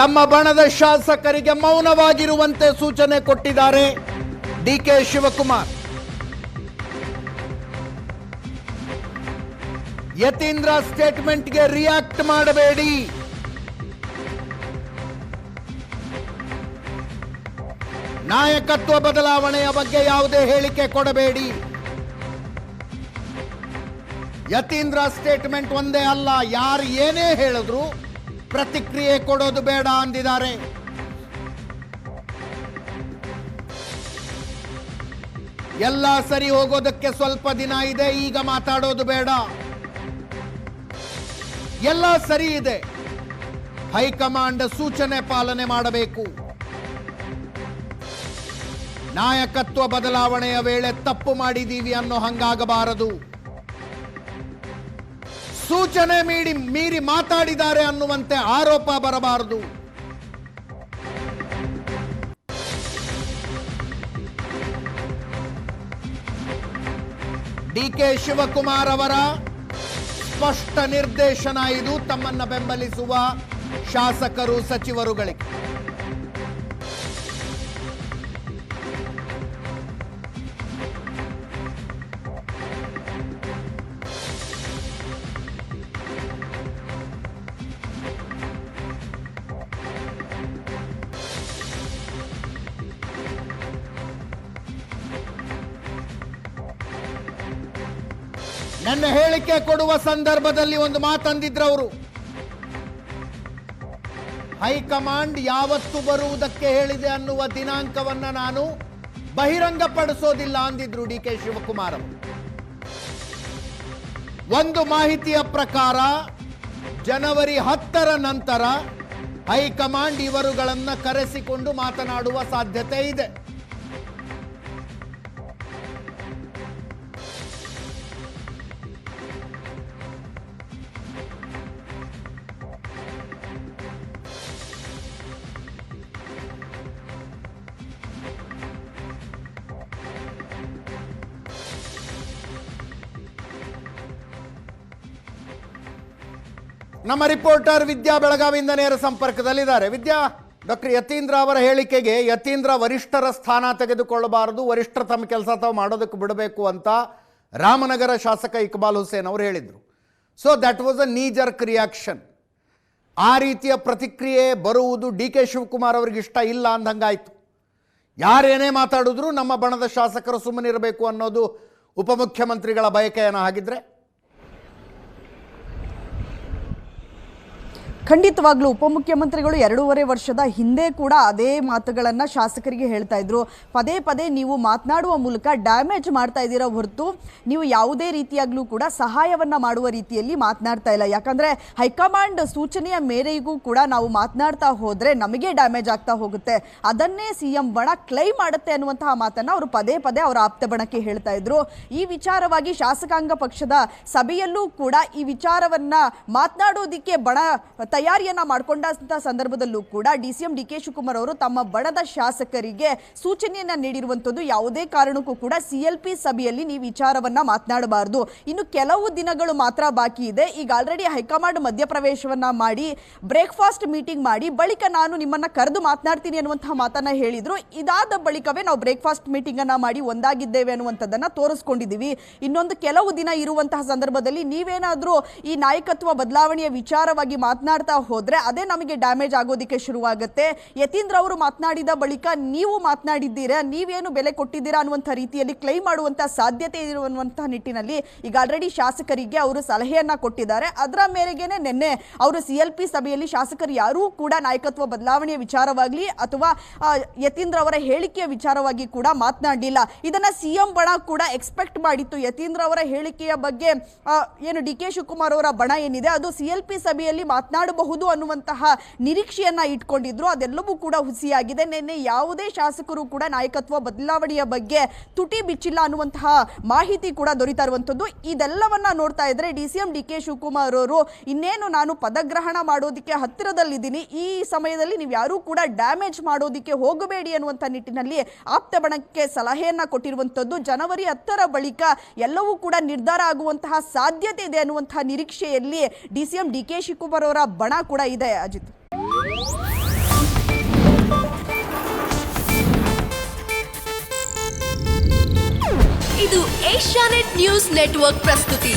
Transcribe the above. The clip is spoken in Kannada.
ತಮ್ಮ ಬಣದ ಶಾಸಕರಿಗೆ ಮೌನವಾಗಿರುವಂತೆ ಸೂಚನೆ ಕೊಟ್ಟಿದ್ದಾರೆ ಡಿಕೆ ಶಿವಕುಮಾರ್. ಯತೀಂದ್ರ ಸ್ಟೇಟ್ಮೆಂಟ್ಗೆ ರಿಯಾಕ್ಟ್ ಮಾಡಬೇಡಿ, ನಾಯಕತ್ವ ಬದಲಾವಣೆಯ ಬಗ್ಗೆ ಯಾವುದೇ ಹೇಳಿಕೆ ಕೊಡಬೇಡಿ. ಯತೀಂದ್ರ ಸ್ಟೇಟ್ಮೆಂಟ್ ಒಂದೇ ಅಲ್ಲ, ಯಾರು ಏನೇ ಹೇಳಿದ್ರು ಪ್ರತಿಕ್ರಿಯೆ ಕೊಡೋದು ಬೇಡ ಅಂದಿದ್ದಾರೆ. ಎಲ್ಲ ಸರಿ ಹೋಗೋದಕ್ಕೆ ಸ್ವಲ್ಪ ದಿನ ಇದೆ, ಈಗ ಮಾತಾಡೋದು ಬೇಡ. ಎಲ್ಲ ಸರಿ ಇದೆ, ಹೈಕಮಾಂಡ್ ಸೂಚನೆ ಪಾಲನೆ ಮಾಡಬೇಕು. ನಾಯಕತ್ವ ಬದಲಾವಣೆಯ ವೇಳೆ ತಪ್ಪು ಮಾಡಿದೀವಿ ಅನ್ನೋ ಹಂಗಾಗಬಾರದು. ಸೂಚನೆ ಮೀರಿ ಮಾತಾಡಿದ್ದಾರೆ ಅನ್ನುವಂತೆ ಆರೋಪ ಬರಬಾರದು. ಡಿಕೆ ಶಿವಕುಮಾರ್ ಅವರ ಸ್ಪಷ್ಟ ನಿರ್ದೇಶನ ಇದು ತಮ್ಮನ್ನ ಬೆಂಬಲಿಸುವ ಶಾಸಕರು ಸಚಿವರುಗಳಿಗೆ. ನನ್ನ ಹೇಳಿಕೆ ಕೊಡುವ ಸಂದರ್ಭದಲ್ಲಿ ಒಂದು ಮಾತಂದಿದ್ರು ಅವರು, ಹೈಕಮಾಂಡ್ ಯಾವತ್ತು ಬರುವುದಕ್ಕೆ ಹೇಳಿದೆ ಅನ್ನುವ ದಿನಾಂಕವನ್ನ ನಾನು ಬಹಿರಂಗಪಡಿಸೋದಿಲ್ಲ ಅಂದಿದ್ರು ಡಿಕೆ ಶಿವಕುಮಾರ್ ಅವರು. ಒಂದು ಮಾಹಿತಿಯ ಪ್ರಕಾರ ಜನವರಿ 10ರ ನಂತರ ಹೈಕಮಾಂಡ್ ಇವರುಗಳನ್ನ ಕರೆಸಿಕೊಂಡು ಮಾತನಾಡುವ ಸಾಧ್ಯತೆ ಇದೆ. ನಮ್ಮ ರಿಪೋರ್ಟರ್ ವಿದ್ಯಾ ಬೆಳಗಾವಿಯಿಂದ ನೇರ ಸಂಪರ್ಕದಲ್ಲಿದ್ದಾರೆ. ವಿದ್ಯಾ, ಡಾಕ್ಟರ್ ಯತೀಂದ್ರ ಅವರ ಹೇಳಿಕೆಗೆ ಯತೀಂದ್ರ ವರಿಷ್ಠರ ಸ್ಥಾನ ತೆಗೆದುಕೊಳ್ಳಬಾರದು, ವರಿಷ್ಠರ ತಮ್ಮ ಕೆಲಸ ತಾವು ಮಾಡೋದಕ್ಕೆ ಬಿಡಬೇಕು ಅಂತ ರಾಮನಗರ ಶಾಸಕ ಇಕ್ಬಾಲ್ ಹುಸೇನ್ ಅವರು ಹೇಳಿದರು. ಸೊ ದಟ್ ವಾಸ್ ಅ ನೀ ಜರ್ಕ್ ರಿಯಾಕ್ಷನ್. ಆ ರೀತಿಯ ಪ್ರತಿಕ್ರಿಯೆ ಬರುವುದು ಡಿ ಕೆ ಶಿವಕುಮಾರ್ ಅವರಿಗೆ ಇಷ್ಟ ಇಲ್ಲ ಅಂದಂಗಾಯ್ತು. ಯಾರೇನೇ ಮಾತಾಡಿದ್ರು ನಮ್ಮ ಬಣದ ಶಾಸಕರು ಸುಮ್ಮನಿರಬೇಕು ಅನ್ನೋದು ಉಪಮುಖ್ಯಮಂತ್ರಿಗಳ ಬಯಕೆಯನ್ನು ಹಾಗಿದ್ರೆ? ಖಂಡಿತವಾಗ್ಲೂ ಉಪಮುಖ್ಯಮಂತ್ರಿಗಳು 2.5 ವರ್ಷದ ಹಿಂದೆ ಕೂಡ ಅದೇ ಮಾತುಗಳನ್ನು ಶಾಸಕರಿಗೆ ಹೇಳ್ತಾ ಇದ್ರು. ಪದೇ ಪದೇ ನೀವು ಮಾತನಾಡುವ ಮೂಲಕ ಡ್ಯಾಮೇಜ್ ಮಾಡ್ತಾ ಇದ್ದೀರಾ ಹೊರತು ನೀವು ಯಾವುದೇ ರೀತಿಯಾಗ್ಲೂ ಕೂಡ ಸಹಾಯವನ್ನ ಮಾಡುವ ರೀತಿಯಲ್ಲಿ ಮಾತನಾಡ್ತಾ ಇಲ್ಲ. ಯಾಕಂದ್ರೆ ಹೈಕಮಾಂಡ್ ಸೂಚನೆಯ ಮೇರೆಗೂ ಕೂಡ ನಾವು ಮಾತನಾಡ್ತಾ ಹೋದ್ರೆ ನಮಗೆ ಡ್ಯಾಮೇಜ್ ಆಗ್ತಾ ಹೋಗುತ್ತೆ, ಅದನ್ನೇ ಸಿಎಂ ಬಣ ಕ್ಲೈಮ್ ಮಾಡುತ್ತೆ ಅನ್ನುವಂತಹ ಮಾತನ್ನ ಅವರು ಪದೇ ಪದೇ ಅವರ ಆಪ್ತ ಬಣಕ್ಕೆ ಹೇಳ್ತಾ ಇದ್ರು. ಈ ವಿಚಾರವಾಗಿ ಶಾಸಕಾಂಗ ಪಕ್ಷದ ಸಭೆಯಲ್ಲೂ ಕೂಡ ಈ ವಿಚಾರವನ್ನ ಮಾತನಾಡೋದಿಕ್ಕೆ ಬಣ ತಯಾರಿಯನ್ನ ಮಾಡಿಕೊಂಡ ಸಂದರ್ಭದಲ್ಲೂ ಕೂಡ ಡಿಸಿಎಂ ಡಿ ಕೆ ಶಿವಕುಮಾರ್ ಅವರು ತಮ್ಮ ಬಣದ ಶಾಸಕರಿಗೆ ಸೂಚನೆಯನ್ನ ನೀಡಿರುವಂತದ್ದು, ಯಾವುದೇ ಕಾರಣಕ್ಕೂ ಕೂಡ ಸಿಎಲ್ಪಿ ಸಭೆಯಲ್ಲಿ ನೀವು ವಿಚಾರವನ್ನ ಮಾತನಾಡಬಾರದು, ಇನ್ನು ಕೆಲವು ದಿನಗಳು ಮಾತ್ರ ಬಾಕಿ ಇದೆ, ಈಗ ಆಲ್ರೆಡಿ ಹೈಕಮಾಂಡ್ ಮಧ್ಯಪ್ರವೇಶವನ್ನ ಮಾಡಿ ಬ್ರೇಕ್ಫಾಸ್ಟ್ ಮೀಟಿಂಗ್ ಮಾಡಿ ಬಳಿಕ ನಾನು ನಿಮ್ಮನ್ನ ಕರೆದು ಮಾತನಾಡ್ತೀನಿ ಅನ್ನುವಂತಹ ಮಾತನ್ನ ಹೇಳಿದ್ರು. ಇದಾದ ಬಳಿಕವೇ ನಾವು ಬ್ರೇಕ್ಫಾಸ್ಟ್ ಮೀಟಿಂಗ್ ಅನ್ನ ಮಾಡಿ ಒಂದಾಗಿದ್ದೇವೆ ಅನ್ನುವಂಥದ್ದನ್ನ ತೋರಿಸ್ಕೊಂಡಿದ್ದೀವಿ. ಇನ್ನೊಂದು ಕೆಲವು ದಿನ ಇರುವಂತಹ ಸಂದರ್ಭದಲ್ಲಿ ನೀವೇನಾದ್ರೂ ಈ ನಾಯಕತ್ವ ಬದಲಾವಣೆಯ ವಿಚಾರವಾಗಿ ಮಾತನಾಡ್ತಾ ಹೋದ್ರೆ ಅದೇ ನಮಗೆ ಡ್ಯಾಮೇಜ್ ಆಗೋದಿಕ್ಕೆ ಶುರುವಾಗುತ್ತೆ. ಯತೀಂದ್ರ ಅವರು ಮಾತನಾಡಿದ ಬಳಿಕ ನೀವು ಮಾತನಾಡಿದ್ದೀರಾ, ನೀವೇನು ಬೆಲೆ ಕೊಟ್ಟಿದ್ದೀರಾ ಅನ್ನುವಂಥ ರೀತಿಯಲ್ಲಿ ಕ್ಲೈಮ್ ಮಾಡುವಂತಹ ಸಾಧ್ಯತೆ ಇರುವಂತಹ ನಿಟ್ಟಿನಲ್ಲಿ ಈಗ ಆಲ್ರೆಡಿ ಶಾಸಕರಿಗೆ ಅವರು ಸಲಹೆಯನ್ನ ಕೊಟ್ಟಿದ್ದಾರೆ. ಅದರ ಮೇರೆಗೆನೆ ನಿನ್ನೆ ಅವರು ಸಿಎಲ್ಪಿ ಸಭೆಯಲ್ಲಿ ಶಾಸಕರು ಯಾರೂ ಕೂಡ ನಾಯಕತ್ವ ಬದಲಾವಣೆಯ ವಿಚಾರವಾಗಲಿ ಅಥವಾ ಯತೀಂದ್ರ ಅವರ ಹೇಳಿಕೆಯ ವಿಚಾರವಾಗಿ ಕೂಡ ಮಾತನಾಡಲಿಲ್ಲ. ಇದನ್ನ ಸಿಎಂ ಬಣ ಕೂಡ ಎಕ್ಸ್ಪೆಕ್ಟ್ ಮಾಡಿತ್ತು. ಯತೀಂದ್ರ ಅವರ ಹೇಳಿಕೆಯ ಬಗ್ಗೆ ಏನು ಡಿ ಕೆ ಶಿವಕುಮಾರ್ ಅವರ ಬಣ ಏನಿದೆ ಅದು ಸಿಎಲ್ಪಿ ಸಭೆಯಲ್ಲಿ ಮಾತನಾಡಬಹುದು ಅನ್ನುವಂತಹ ನಿರೀಕ್ಷೆಯನ್ನ ಇಟ್ಕೊಂಡಿದ್ರು. ಅದೆಲ್ಲವೂ ಕೂಡ ಹುಸಿಯಾಗಿದೆ. ನಿನ್ನೆ ಯಾವುದೇ ಶಾಸಕರು ಕೂಡ ನಾಯಕತ್ವ ಬದಲಾವಣೆಯ ಬಗ್ಗೆ ತುಟಿ ಬಿಚ್ಚಿಲ್ಲ ಅನ್ನುವಂತಹ ಮಾಹಿತಿ ಕೂಡ ದೊರೀತಾ ಇರುವಂತದ್ದು. ಇದೆಲ್ಲವನ್ನ ನೋಡ್ತಾ ಇದ್ರೆ ಡಿಸಿಎಂ ಡಿ ಕೆ ಶಿವಕುಮಾರ್ ಅವರು ಇನ್ನೇನು ನಾನು ಪದಗ್ರಹಣ ಮಾಡೋದಕ್ಕೆ ಹತ್ತಿರದಲ್ಲಿದ್ದೀನಿ, ಈ ಸಮಯದಲ್ಲಿ ನೀವು ಯಾರೂ ಕೂಡ ಡ್ಯಾಮೇಜ್ ಮಾಡೋದಕ್ಕೆ ಹೋಗಬೇಡಿ ಅನ್ನುವಂಥ ನಿಟ್ಟಿನಲ್ಲಿ ಆಪ್ತ ಬಣಕ್ಕೆ ಸಲಹೆಯನ್ನ ಕೊಟ್ಟಿರುವಂತದ್ದು. ಜನವರಿ 10ರ ಬಳಿಕ ಎಲ್ಲವೂ ಕೂಡ ನಿರ್ಧಾರ ಆಗುವಂತಹ ಸಾಧ್ಯತೆ ಇದೆ ಅನ್ನುವಂತಹ ನಿರೀಕ್ಷೆಯಲ್ಲಿ ಡಿಸಿಎಂ ಡಿ ಕೆ ಶಿವಕುಮಾರ್ ಅವರ ಬಣ ಕೂಡ ಇದೆ. ಅಜಿತ್. ಇದು ಏಷ್ಯಾನೆಟ್ ನ್ಯೂಸ್ ನೆಟ್ವರ್ಕ್ ಪ್ರಸ್ತುತಿ.